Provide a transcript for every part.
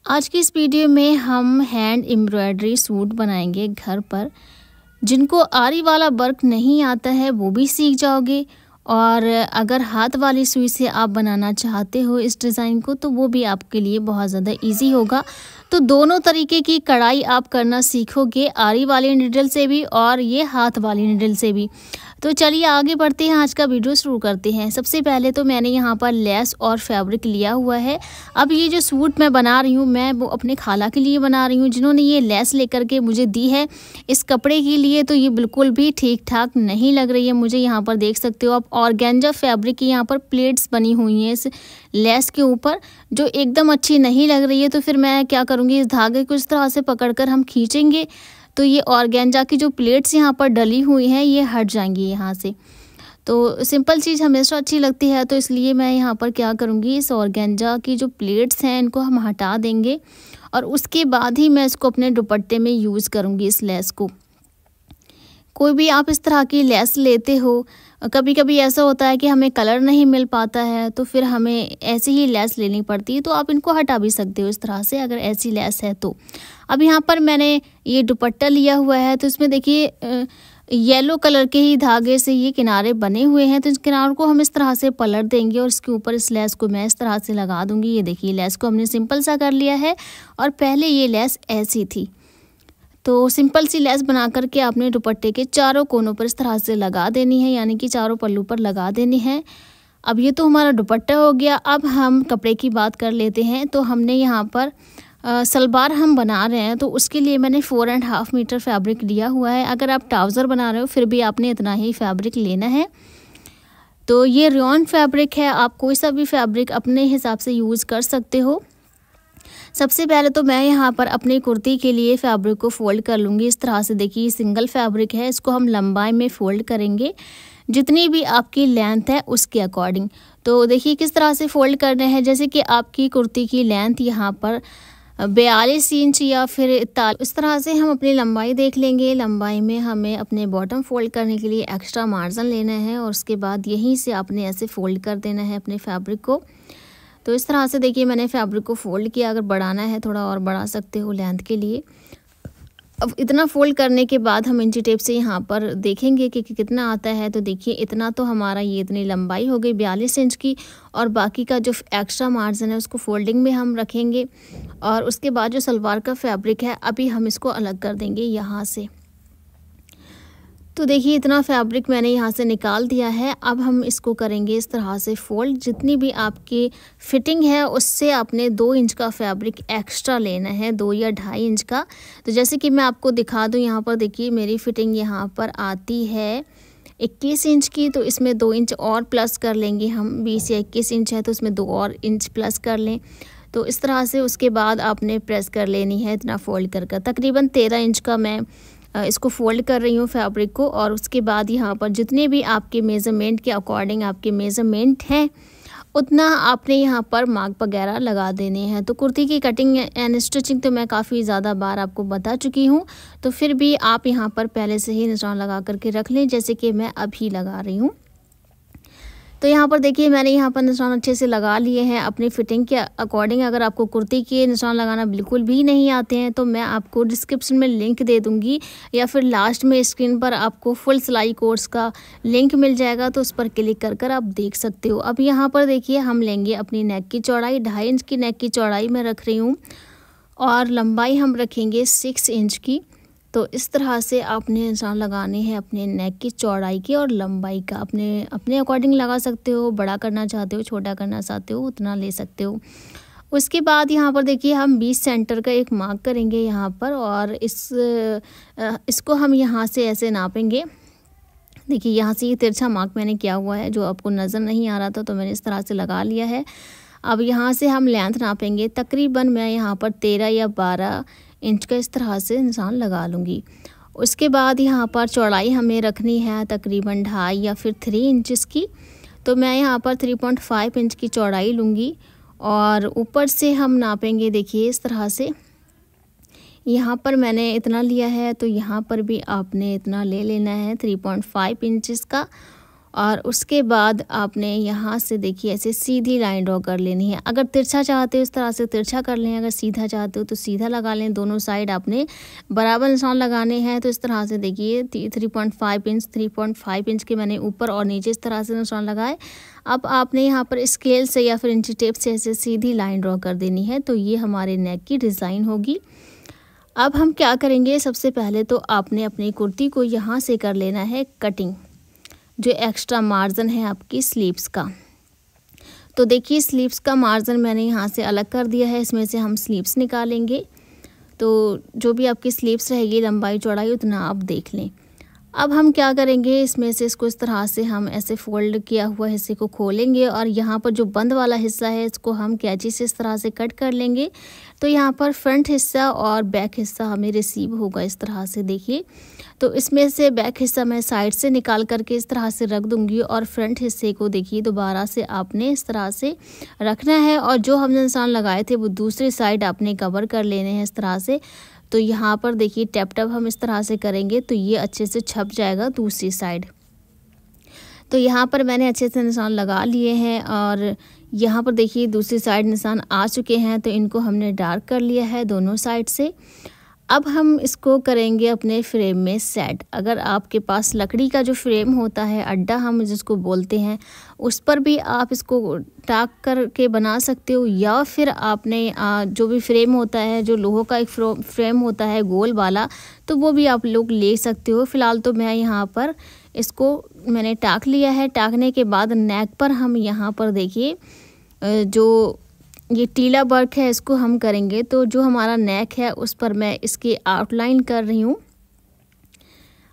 आज की इस वीडियो में हम हैंड एम्ब्रॉयडरी सूट बनाएंगे घर पर। जिनको आरी वाला वर्क नहीं आता है वो भी सीख जाओगे, और अगर हाथ वाली सुई से आप बनाना चाहते हो इस डिज़ाइन को तो वो भी आपके लिए बहुत ज़्यादा इजी होगा। तो दोनों तरीके की कढ़ाई आप करना सीखोगे, आरी वाली नीडल से भी और ये हाथ वाली नीडल से भी। तो चलिए आगे बढ़ते हैं, आज का वीडियो शुरू करते हैं। सबसे पहले तो मैंने यहाँ पर लेस और फैब्रिक लिया हुआ है। अब ये जो सूट मैं बना रही हूँ मैं वो अपने खाला के लिए बना रही हूँ, जिन्होंने ये लेस लेकर के मुझे दी है इस कपड़े के लिए। तो ये बिल्कुल भी ठीक ठाक नहीं लग रही है मुझे। यहाँ पर देख सकते हो आप ऑर्गेन्जा फैब्रिक की यहाँ पर प्लेट्स बनी हुई हैं इस लेस के ऊपर, जो एकदम अच्छी नहीं लग रही है। तो फिर मैं क्या करूँगी, इस धागे को इस तरह से पकड़कर हम खींचेंगे तो ये ऑर्गेन्जा की जो प्लेट्स यहाँ पर डली हुई हैं ये हट जाएंगी यहाँ से। तो सिंपल चीज़ हमेशा अच्छी लगती है, तो इसलिए मैं यहाँ पर क्या करूँगी, इस ऑर्गेन्जा की जो प्लेट्स हैं इनको हम हटा देंगे और उसके बाद ही मैं इसको अपने दुपट्टे में यूज़ करूँगी इस लेस को। कोई भी आप इस तरह की लेस लेते हो, कभी कभी ऐसा होता है कि हमें कलर नहीं मिल पाता है तो फिर हमें ऐसी ही लेस लेनी पड़ती है, तो आप इनको हटा भी सकते हो इस तरह से अगर ऐसी लेस है तो। अब यहाँ पर मैंने ये दुपट्टा लिया हुआ है, तो इसमें देखिए येलो कलर के ही धागे से ये किनारे बने हुए हैं। तो इस किनारों को हम इस तरह से पलट देंगे और इसके ऊपर इस लेस को मैं इस तरह से लगा दूंगी। ये देखिए लेस को हमने सिंपल सा कर लिया है और पहले ये लेस ऐसी थी। तो सिंपल सी लेस बना करके आपने दुपट्टे के चारों कोनों पर इस तरह से लगा देनी है, यानी कि चारों पल्लू पर लगा देनी है। अब ये तो हमारा दुपट्टा हो गया। अब हम कपड़े की बात कर लेते हैं। तो हमने यहाँ पर सलवार हम बना रहे हैं, तो उसके लिए मैंने 4.5 मीटर फैब्रिक लिया हुआ है। अगर आप ट्राउज़र बना रहे हो फिर भी आपने इतना ही फैब्रिक लेना है। तो ये रेयॉन फैब्रिक है, आप कोई सा भी फैब्रिक अपने हिसाब से यूज़ कर सकते हो। सबसे पहले तो मैं यहाँ पर अपनी कुर्ती के लिए फैब्रिक को फ़ोल्ड कर लूँगी इस तरह से। देखिए सिंगल फैब्रिक है, इसको हम लंबाई में फ़ोल्ड करेंगे जितनी भी आपकी लेंथ है उसके अकॉर्डिंग। तो देखिए किस तरह से फ़ोल्ड करना है, जैसे कि आपकी कुर्ती की लेंथ यहाँ पर 42 इंच या फिर 41, इस तरह से हम अपनी लंबाई देख लेंगे। लंबाई में हमें अपने बॉटम फ़ोल्ड करने के लिए एक्स्ट्रा मार्जिन लेना है और उसके बाद यहीं से आपने ऐसे फ़ोल्ड कर देना है अपने फैब्रिक को। तो इस तरह से देखिए मैंने फैब्रिक को फ़ोल्ड किया। अगर बढ़ाना है थोड़ा और बढ़ा सकते हो लेंथ के लिए। अब इतना फ़ोल्ड करने के बाद हम इंची टेप से यहाँ पर देखेंगे कि कितना आता है। तो देखिए इतना तो हमारा ये इतनी लंबाई हो गई 42 इंच की, और बाकी का जो एक्स्ट्रा मार्जिन है उसको फोल्डिंग में हम रखेंगे। और उसके बाद जो सलवार का फैब्रिक है अभी हम इसको अलग कर देंगे यहाँ से। तो देखिए इतना फैब्रिक मैंने यहाँ से निकाल दिया है। अब हम इसको करेंगे इस तरह से फ़ोल्ड। जितनी भी आपकी फ़िटिंग है उससे आपने 2 इंच का फैब्रिक एक्स्ट्रा लेना है, 2 या 2.5 इंच का। तो जैसे कि मैं आपको दिखा दूँ, यहाँ पर देखिए मेरी फ़िटिंग यहाँ पर आती है 21 इंच की, तो इसमें 2 इंच और प्लस कर लेंगे हम। 20 या 21 इंच है तो इसमें 2 और इंच प्लस कर लें। तो इस तरह से उसके बाद आपने प्रेस कर लेनी है इतना फ़ोल्ड कर तकरीबन 13 इंच का मैं इसको फ़ोल्ड कर रही हूँ फैब्रिक को। और उसके बाद यहाँ पर जितने भी आपके मेज़रमेंट के अकॉर्डिंग आपके मेज़रमेंट हैं उतना आपने यहाँ पर मार्क वगैरह लगा देने हैं। तो कुर्ती की कटिंग एंड स्टिचिंग तो मैं काफ़ी ज़्यादा बार आपको बता चुकी हूँ, तो फिर भी आप यहाँ पर पहले से ही निशान लगा करके रख लें, जैसे कि मैं अभी लगा रही हूँ। तो यहाँ पर देखिए मैंने यहाँ पर निशान अच्छे से लगा लिए हैं अपनी फ़िटिंग के अकॉर्डिंग। अगर आपको कुर्ती के निशान लगाना बिल्कुल भी नहीं आते हैं तो मैं आपको डिस्क्रिप्शन में लिंक दे दूँगी, या फिर लास्ट में स्क्रीन पर आपको फुल सिलाई कोर्स का लिंक मिल जाएगा, तो उस पर क्लिक कर आप देख सकते हो। अब यहाँ पर देखिए हम लेंगे अपनी नेक की चौड़ाई। 2.5 इंच की नेक की चौड़ाई मैं रख रही हूँ और लंबाई हम रखेंगे 6 इंच की। तो इस तरह से आपने निशान लगाने हैं अपने नेक की चौड़ाई की और लंबाई का। अपने अकॉर्डिंग लगा सकते हो, बड़ा करना चाहते हो छोटा करना चाहते हो उतना ले सकते हो। उसके बाद यहाँ पर देखिए हम 20 सेंटर का एक मार्क करेंगे यहाँ पर, और इसको हम यहाँ से ऐसे नापेंगे। देखिए यहाँ से ये तिरछा मार्क मैंने किया हुआ है, जो आपको नज़र नहीं आ रहा था तो मैंने इस तरह से लगा लिया है। अब यहाँ से हम लेंथ नापेंगे, तकरीबन मैं यहाँ पर 13 या 12 इंच का इस तरह से निशान लगा लूँगी। उसके बाद यहाँ पर चौड़ाई हमें रखनी है तकरीबन 2.5 या फिर 3 इंचेस की। तो मैं यहाँ पर 3.5 इंच की चौड़ाई लूँगी और ऊपर से हम नापेंगे। देखिए इस तरह से यहाँ पर मैंने इतना लिया है, तो यहाँ पर भी आपने इतना ले लेना है 3.5 इंचेस का। और उसके बाद आपने यहाँ से देखिए ऐसे सीधी लाइन ड्रॉ कर लेनी है। अगर तिरछा चाहते हो इस तरह से तिरछा कर लें, अगर सीधा चाहते हो तो सीधा लगा लें। दोनों साइड आपने बराबर निशान लगाने हैं। तो इस तरह से देखिए 3.5 इंच के मैंने ऊपर और नीचे इस तरह से निशान लगाए। अब आपने यहाँ पर स्केल से या फिर इंची टेप से ऐसे सीधी लाइन ड्रॉ कर देनी है। तो ये हमारे नेक की डिज़ाइन होगी। अब हम क्या करेंगे, सबसे पहले तो आपने अपनी कुर्ती को यहाँ से कर लेना है कटिंग, जो एक्स्ट्रा मार्जिन है आपकी स्लीव्स का। तो देखिए स्लीव्स का मार्जिन मैंने यहाँ से अलग कर दिया है, इसमें से हम स्लीव्स निकालेंगे। तो जो भी आपकी स्लीव्स रहेगी लंबाई चौड़ाई उतना आप देख लें। अब हम क्या करेंगे, इसमें से इसको इस तरह से हम ऐसे फोल्ड किया हुआ हिस्से को खोलेंगे और यहाँ पर जो बंद वाला हिस्सा है इसको हम कैंची से इस तरह से कट कर लेंगे। तो यहाँ पर फ्रंट हिस्सा और बैक हिस्सा हमें रिसीव होगा इस तरह से देखिए। तो इसमें से बैक हिस्सा मैं साइड से निकाल करके इस तरह से रख दूंगी और फ्रंट हिस्से को देखिए दोबारा से आपने इस तरह से रखना है और जो हमने निशान लगाए थे वो दूसरी साइड आपने कवर कर लेने हैं इस तरह से। तो यहाँ पर देखिए टैप टैप हम इस तरह से करेंगे तो ये अच्छे से छप जाएगा दूसरी साइड। तो यहाँ पर मैंने अच्छे से निशान लगा लिए हैं और यहाँ पर देखिए दूसरी साइड निशान आ चुके हैं। तो इनको हमने डार्क कर लिया है दोनों साइड से। अब हम इसको करेंगे अपने फ्रेम में सेट। अगर आपके पास लकड़ी का जो फ्रेम होता है, अड्डा हम जिसको बोलते हैं, उस पर भी आप इसको टाक करके बना सकते हो, या फिर आपने जो भी फ्रेम होता है, जो लोहे का एक फ्रेम होता है गोल वाला, तो वो भी आप लोग ले सकते हो। फ़िलहाल तो मैं यहाँ पर इसको मैंने टाक लिया है। टाकने के बाद नेक पर हम यहाँ पर देखिए जो ये टीला वर्क है इसको हम करेंगे। तो जो हमारा नेक है उस पर मैं इसकी आउटलाइन कर रही हूँ।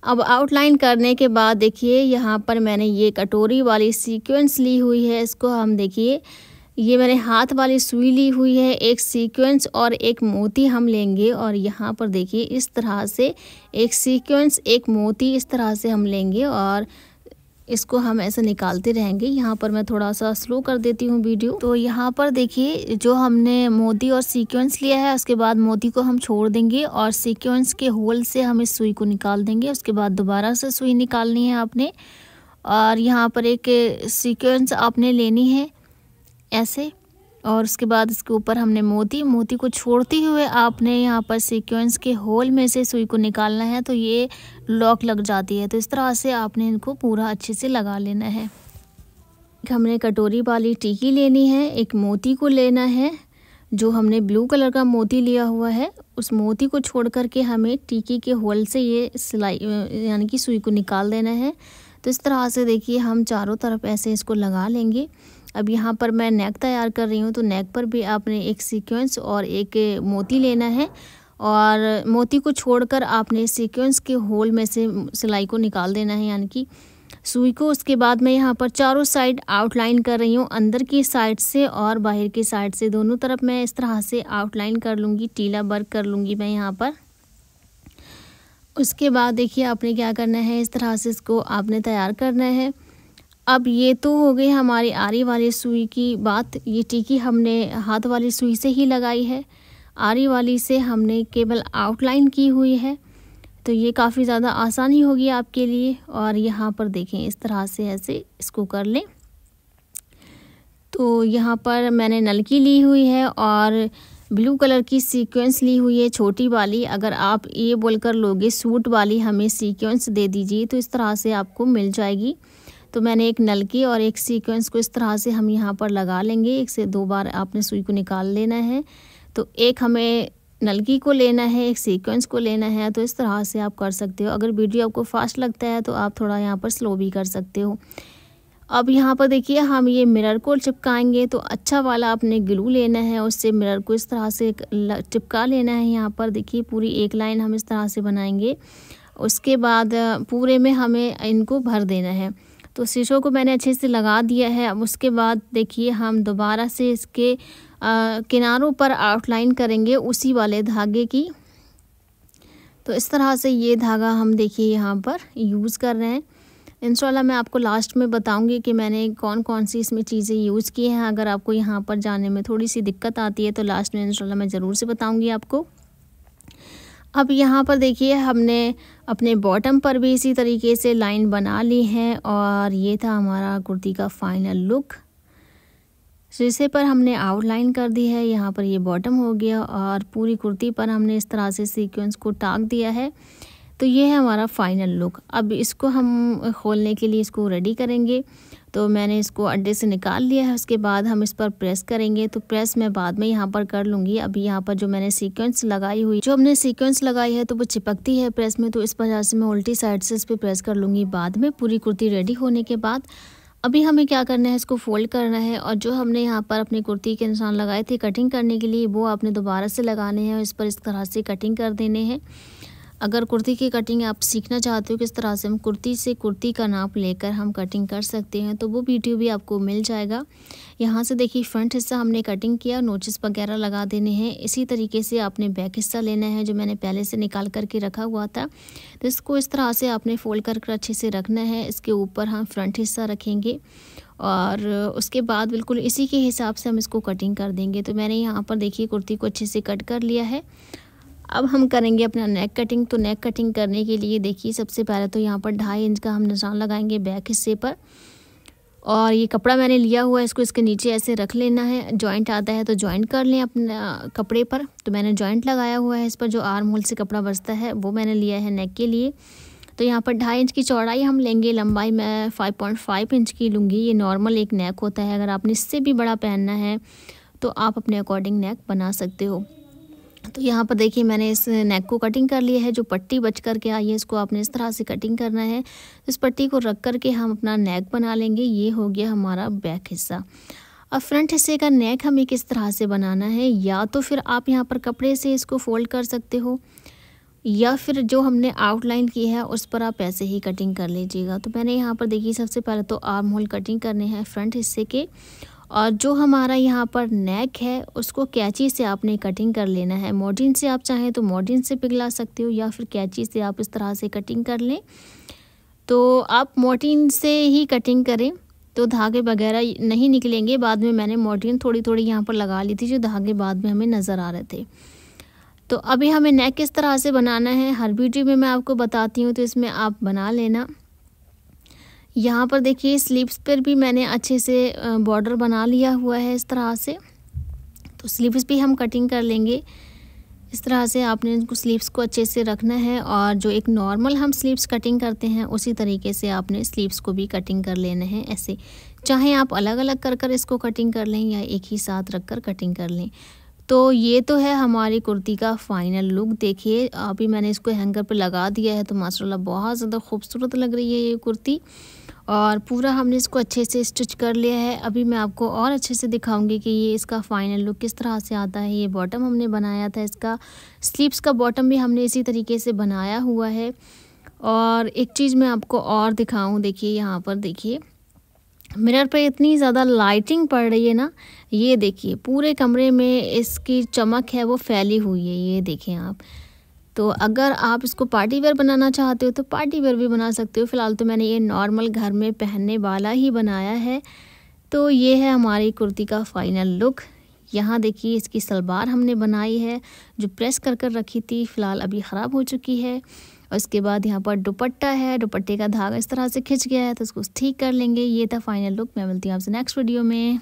अब आउटलाइन करने के बाद देखिए यहाँ पर मैंने ये कटोरी वाली सीक्वेंस ली हुई है। इसको हम देखिए ये मैंने हाथ वाली सुई ली हुई है, एक सीक्वेंस और एक मोती हम लेंगे और यहाँ पर देखिए इस तरह से एक सीक्वेंस एक मोती इस तरह से हम लेंगे और इसको हम ऐसे निकालते रहेंगे। यहाँ पर मैं थोड़ा सा स्लो कर देती हूँ वीडियो। तो यहाँ पर देखिए जो हमने मोती और सीक्वेंस लिया है उसके बाद मोती को हम छोड़ देंगे और सीक्वेंस के होल से हम इस सुई को निकाल देंगे। उसके बाद दोबारा से सुई निकालनी है आपने और यहाँ पर एक सीक्वेंस आपने लेनी है ऐसे और उसके बाद इसके ऊपर हमने मोती को छोड़ते हुए आपने यहाँ पर सीक्वेंस के होल में से सुई को निकालना है। तो ये लॉक लग जाती है। तो इस तरह से आपने इनको पूरा अच्छे से लगा लेना है। हमने कटोरी वाली टिक्की लेनी है, एक मोती को लेना है, जो हमने ब्लू कलर का मोती लिया हुआ है उस मोती को छोड़ करके हमें टिक्की के होल से ये सिलाई यानी कि सुई को निकाल देना है। तो इस तरह से देखिए हम चारों तरफ ऐसे इसको लगा लेंगे। अब यहाँ पर मैं नेक तैयार कर रही हूँ। तो नेक पर भी आपने एक सीक्वेंस और एक मोती लेना है और मोती को छोड़कर आपने सीक्वेंस के होल में से सिलाई को निकाल देना है यानी कि सुई को। उसके बाद मैं यहाँ पर चारों साइड आउटलाइन कर रही हूँ, अंदर की साइड से और बाहर की साइड से, दोनों तरफ मैं इस तरह से आउटलाइन कर लूँगी, टीला वर्क कर लूँगी मैं यहाँ पर। उसके बाद देखिए आपने क्या करना है, इस तरह से इसको आपने तैयार करना है। अब ये तो हो गई हमारी आरी वाली सुई की बात। ये टिक्की हमने हाथ वाली सुई से ही लगाई है, आरी वाली से हमने केवल आउटलाइन की हुई है। तो ये काफ़ी ज़्यादा आसानी होगी आपके लिए। और यहाँ पर देखें इस तरह से ऐसे इसको कर लें। तो यहाँ पर मैंने नलकी ली हुई है और ब्लू कलर की सीक्वेंस ली हुई है छोटी वाली। अगर आप ये बोलकर लोगे सूट वाली हमें सीक्वेंस दे दीजिए तो इस तरह से आपको मिल जाएगी। तो मैंने एक नलकी और एक सीक्वेंस को इस तरह से हम यहाँ पर लगा लेंगे। एक से दो बार आपने सुई को निकाल लेना है। तो एक हमें नलकी को लेना है, एक सीक्वेंस को लेना है। तो इस तरह से आप कर सकते हो। अगर वीडियो आपको फास्ट लगता है तो आप थोड़ा यहाँ पर स्लो भी कर सकते हो। अब यहाँ पर देखिए हम ये मिरर को चिपकाएंगे। तो अच्छा वाला आपने ग्लू लेना है, उससे मिरर को इस तरह से चिपका लेना है। यहाँ पर देखिए पूरी एक लाइन हम इस तरह से बनाएंगे। उसके बाद पूरे में हमें इनको भर देना है। तो शीशों को मैंने अच्छे से लगा दिया है। अब उसके बाद देखिए हम दोबारा से इसके किनारों पर आउटलाइन करेंगे उसी वाले धागे की। तो इस तरह से ये धागा हम देखिए यहाँ पर यूज़ कर रहे हैं। इंशाल्लाह मैं आपको लास्ट में बताऊंगी कि मैंने कौन कौन सी इसमें चीज़ें यूज़ की हैं। अगर आपको यहाँ पर जाने में थोड़ी सी दिक्कत आती है तो लास्ट में इंशाल्लाह मैं ज़रूर से बताऊंगी आपको। अब यहाँ पर देखिए हमने अपने बॉटम पर भी इसी तरीके से लाइन बना ली है और ये था हमारा कुर्ती का फाइनल लुक। शीशे पर हमने आउटलाइन कर दी है, यहाँ पर ये बॉटम हो गया और पूरी कुर्ती पर हमने इस तरह से सीक्वेंस को टाक दिया है। तो ये है हमारा फाइनल लुक। अब इसको हम खोलने के लिए इसको रेडी करेंगे। तो मैंने इसको अड्डे से निकाल लिया है, उसके बाद हम इस पर प्रेस करेंगे। तो प्रेस मैं बाद में यहाँ पर कर लूँगी। अभी यहाँ पर जो मैंने सीक्वेंस लगाई हुई, जो हमने सीक्वेंस लगाई है तो वो चिपकती है प्रेस में, तो इस वजह से मैं उल्टी साइड से इस पर प्रेस कर लूँगी बाद में, पूरी कुर्ती रेडी होने के बाद। अभी हमें क्या करना है, इसको फोल्ड करना है और जो हमने यहाँ पर अपनी कुर्ती के निशान लगाए थे कटिंग करने के लिए, वो आपने दोबारा से लगाने हैं और इस पर इस तरह से कटिंग कर देने हैं। अगर कुर्ती की कटिंग आप सीखना चाहते हो किस तरह से हम कुर्ती से कुर्ती का नाप लेकर हम कटिंग कर सकते हैं, तो वो वीडियो भी आपको मिल जाएगा। यहाँ से देखिए फ्रंट हिस्सा हमने कटिंग किया, नोचेस वगैरह लगा देने हैं। इसी तरीके से आपने बैक हिस्सा लेना है जो मैंने पहले से निकाल करके रखा हुआ था। तो इसको इस तरह से आपने फोल्ड कर अच्छे से रखना है। इसके ऊपर हम फ्रंट हिस्सा रखेंगे और उसके बाद बिल्कुल इसी के हिसाब से हम इसको कटिंग कर देंगे। तो मैंने यहाँ पर देखिए कुर्ती को अच्छे से कट कर लिया है। अब हम करेंगे अपना नेक कटिंग। तो नेक कटिंग करने के लिए देखिए सबसे पहले तो यहाँ पर 2.5 इंच का हम निशान लगाएंगे बैक हिस्से पर, और ये कपड़ा मैंने लिया हुआ है, इसको इसके नीचे ऐसे रख लेना है। जॉइंट आता है तो जॉइंट कर लें अपना कपड़े पर। तो मैंने जॉइंट लगाया हुआ है इस पर, जो आर्म होल से कपड़ा बचता है वो मैंने लिया है नेक के लिए। तो यहाँ पर 2.5 इंच की चौड़ाई हम लेंगे, लंबाई मैं 5.5 इंच की लूँगी। ये नॉर्मल एक नेक होता है, अगर आपने इससे भी बड़ा पहनना है तो आप अपने अकॉर्डिंग नेक बना सकते हो। तो यहाँ पर देखिए मैंने इस नेक को कटिंग कर लिया है। जो पट्टी बच कर के आई है इसको आपने इस तरह से कटिंग करना है। इस पट्टी को रख कर के हम अपना नेक बना लेंगे। ये हो गया हमारा बैक हिस्सा। अब फ्रंट हिस्से का नेक हमें किस तरह से बनाना है, या तो फिर आप यहाँ पर कपड़े से इसको फोल्ड कर सकते हो, या फिर जो हमने आउटलाइन की है उस पर आप ऐसे ही कटिंग कर लीजिएगा। तो मैंने यहाँ पर देखिए सबसे पहले तो आर्म होल कटिंग करने हैं फ्रंट हिस्से के, और जो हमारा यहाँ पर नेक है उसको कैंची से आपने कटिंग कर लेना है। मॉर्जिन से आप चाहें तो मॉर्जिन से पिघला सकते हो, या फिर कैंची से आप इस तरह से कटिंग कर लें। तो आप मॉर्जिन से ही कटिंग करें तो धागे वगैरह नहीं निकलेंगे। बाद में मैंने मॉर्जिन थोड़ी थोड़ी यहाँ पर लगा ली थी, जो धागे बाद में हमें नज़र आ रहे थे। तो अभी हमें नेक किस तरह से बनाना है हर वीडियो में मैं आपको बताती हूँ, तो इसमें आप बना लेना। यहाँ पर देखिए स्लीव्स पर भी मैंने अच्छे से बॉर्डर बना लिया हुआ है इस तरह से। तो स्लीव्स भी हम कटिंग कर लेंगे इस तरह से। आपने इनको स्लीव्स को अच्छे से रखना है, और जो एक नॉर्मल हम स्लीव्स कटिंग करते हैं उसी तरीके से आपने स्लीव्स को भी कटिंग कर लेने हैं ऐसे। चाहे आप अलग अलग कर इसको कटिंग कर लें या एक ही साथ रख कर कटिंग कर लें। तो ये तो है हमारी कुर्ती का फाइनल लुक। देखिए अभी मैंने इसको हैंगर पे लगा दिया है, तो माशाल्लाह बहुत ज़्यादा खूबसूरत लग रही है ये कुर्ती, और पूरा हमने इसको अच्छे से स्टिच कर लिया है। अभी मैं आपको और अच्छे से दिखाऊंगी कि ये इसका फाइनल लुक किस तरह से आता है। ये बॉटम हमने बनाया था, इसका स्लीव्स का बॉटम भी हमने इसी तरीके से बनाया हुआ है। और एक चीज़ मैं आपको और दिखाऊँ, देखिए यहाँ पर देखिए मिरर पे इतनी ज़्यादा लाइटिंग पड़ रही है ना, ये देखिए पूरे कमरे में इसकी चमक है वो फैली हुई है, ये देखें आप। तो अगर आप इसको पार्टी वेयर बनाना चाहते हो तो पार्टी वेयर भी बना सकते हो। फ़िलहाल तो मैंने ये नॉर्मल घर में पहनने वाला ही बनाया है। तो ये है हमारी कुर्ती का फाइनल लुक। यहाँ देखिए इसकी सलवार हमने बनाई है, जो प्रेस कर रखी थी, फ़िलहाल अभी ख़राब हो चुकी है। और उसके बाद यहाँ पर दुपट्टा है, दुपट्टे का धागा इस तरह से खिंच गया है, तो उसको ठीक कर लेंगे। ये था फाइनल लुक। मैं मिलती हूँ आपसे नेक्स्ट वीडियो में।